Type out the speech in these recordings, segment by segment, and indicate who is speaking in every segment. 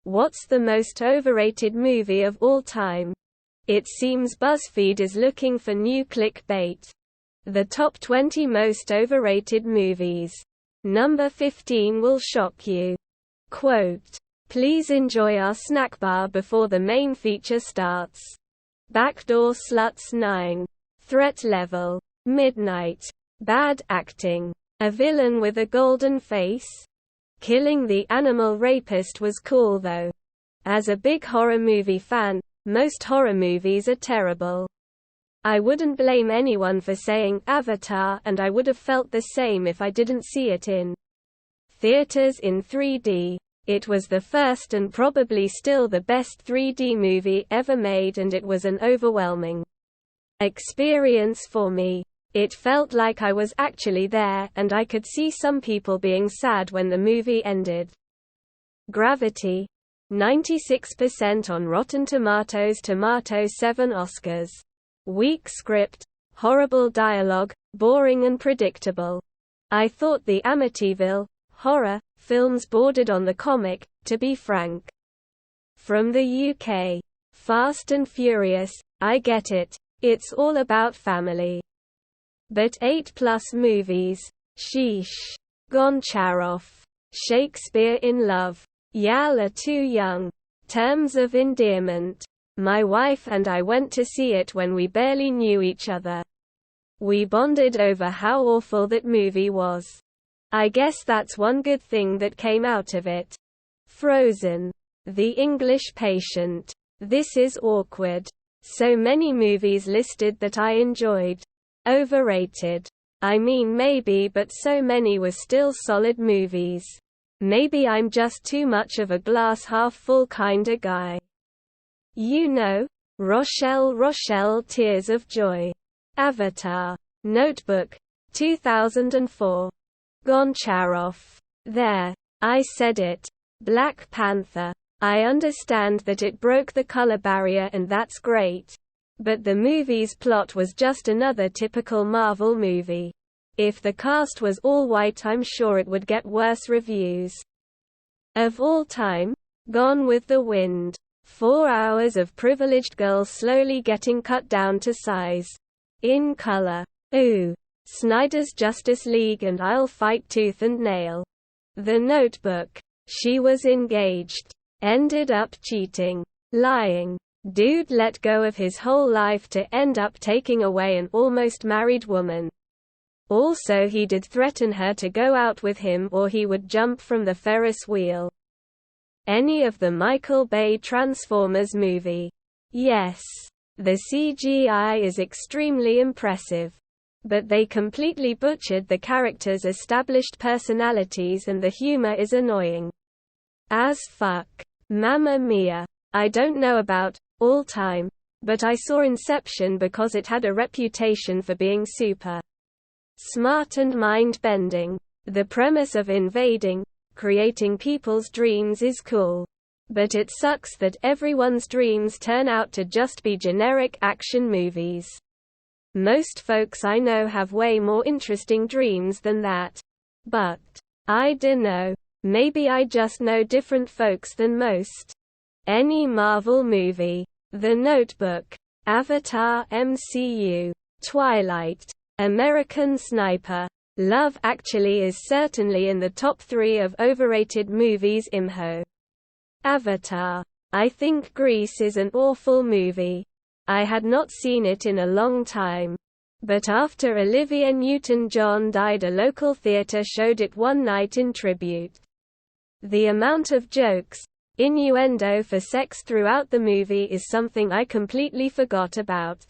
Speaker 1: What's the most overrated movie of all time? It seems BuzzFeed is looking for new clickbait. The top 20 most overrated movies. Number 15 will shock you. Quote, "Please enjoy our snack bar before the main feature starts. Backdoor Sluts 9. Threat level. Midnight. Bad acting. A villain with a golden face? Killing the animal rapist was cool though. As a big horror movie fan, most horror movies are terrible. I wouldn't blame anyone for saying Avatar, and I would have felt the same if I didn't see it in theaters in 3D. It was the first and probably still the best 3D movie ever made, and it was an overwhelming experience for me. It felt like I was actually there, and I could see some people being sad when the movie ended." Gravity. 96% on Rotten Tomatoes. Tomato 7 Oscars. Weak script, horrible dialogue, boring and predictable. I thought the Amityville horror films bordered on the comic, to be frank. From the UK. Fast and Furious. I get it. It's all about family. But 8+ movies. Sheesh. Goncharov. Shakespeare in Love. Y'all are too young. Terms of Endearment. My wife and I went to see it when we barely knew each other. We bonded over how awful that movie was. I guess that's one good thing that came out of it. Frozen. The English Patient. This is awkward. So many movies listed that I enjoyed. Overrated. I mean maybe, but so many were still solid movies. Maybe I'm just too much of a glass half full kinda guy. You know, Rochelle Tears of Joy. Avatar. Notebook. 2004. Goncharov. There. I said it. Black Panther. I understand that it broke the color barrier and that's great. But the movie's plot was just another typical Marvel movie. If the cast was all white, I'm sure it would get worse reviews. Of all time, Gone with the Wind. 4 hours of privileged girls slowly getting cut down to size. In color. Ooh. Snyder's Justice League and I'll fight tooth and nail. The Notebook. She was engaged. Ended up cheating. Lying. Dude let go of his whole life to end up taking away an almost married woman. Also he did threaten her to go out with him or he would jump from the Ferris wheel. Any of the Michael Bay Transformers movie. Yes. The CGI is extremely impressive. But they completely butchered the characters' established personalities and the humor is annoying as fuck. Mamma Mia. I don't know about all time, but I saw Inception because it had a reputation for being super smart and mind-bending. The premise of invading, creating people's dreams is cool. But it sucks that everyone's dreams turn out to just be generic action movies. Most folks I know have way more interesting dreams than that. But I dunno, maybe I just know different folks than most. Any Marvel movie. The Notebook. Avatar MCU. Twilight. American Sniper. Love Actually is certainly in the top 3 of overrated movies. IMHO. Avatar. I think Grease is an awful movie. I had not seen it in a long time. But after Olivia Newton-John died, a local theater showed it one night in tribute. The amount of jokes, innuendo for sex throughout the movie is something I completely forgot about.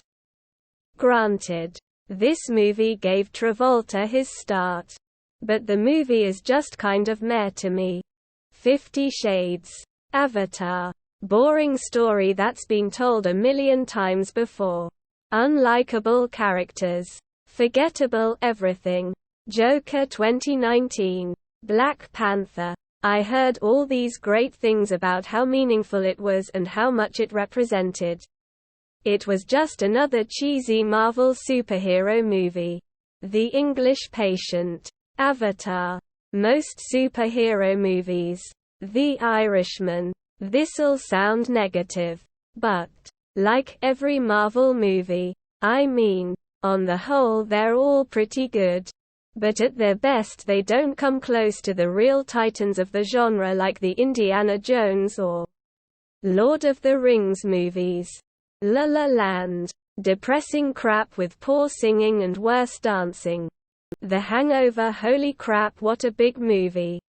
Speaker 1: Granted, this movie gave Travolta his start. But the movie is just kind of meh to me. 50 Shades. Avatar. Boring story that's been told a million times before. Unlikable characters. Forgettable everything. Joker 2019. Black Panther. I heard all these great things about how meaningful it was and how much it represented. It was just another cheesy Marvel superhero movie. The English Patient. Avatar. Most superhero movies. The Irishman. This'll sound negative. But, like every Marvel movie, I mean, on the whole they're all pretty good. But at their best they don't come close to the real titans of the genre like the Indiana Jones or Lord of the Rings movies. La La Land. Depressing crap with poor singing and worse dancing. The Hangover. Holy crap, what a big movie.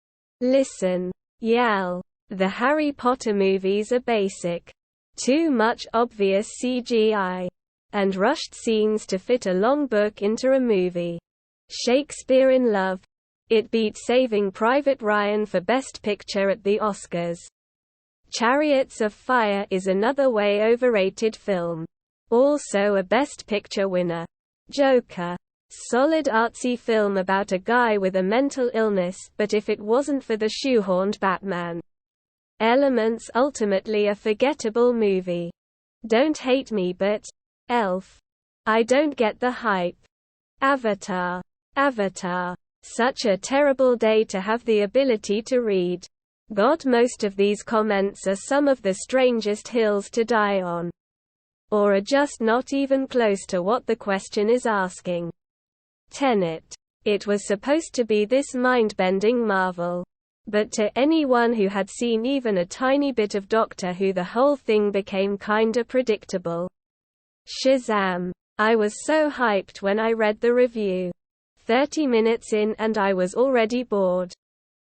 Speaker 1: Listen. Yal. The Harry Potter movies are basic. Too much obvious CGI. And rushed scenes to fit a long book into a movie. Shakespeare in Love. It beat Saving Private Ryan for Best Picture at the Oscars. Chariots of Fire is another way overrated film. Also a Best Picture winner. Joker. Solid artsy film about a guy with a mental illness, but if it wasn't for the shoehorned Batman elements, ultimately a forgettable movie. Don't hate me, but Elf. I don't get the hype. Avatar. Avatar. Such a terrible day to have the ability to read. God, most of these comments are some of the strangest hills to die on. Or are just not even close to what the question is asking. Tenet. It was supposed to be this mind-bending marvel. But to anyone who had seen even a tiny bit of Doctor Who, the whole thing became kinda predictable. Shazam. I was so hyped when I read the review. 30 minutes in and I was already bored.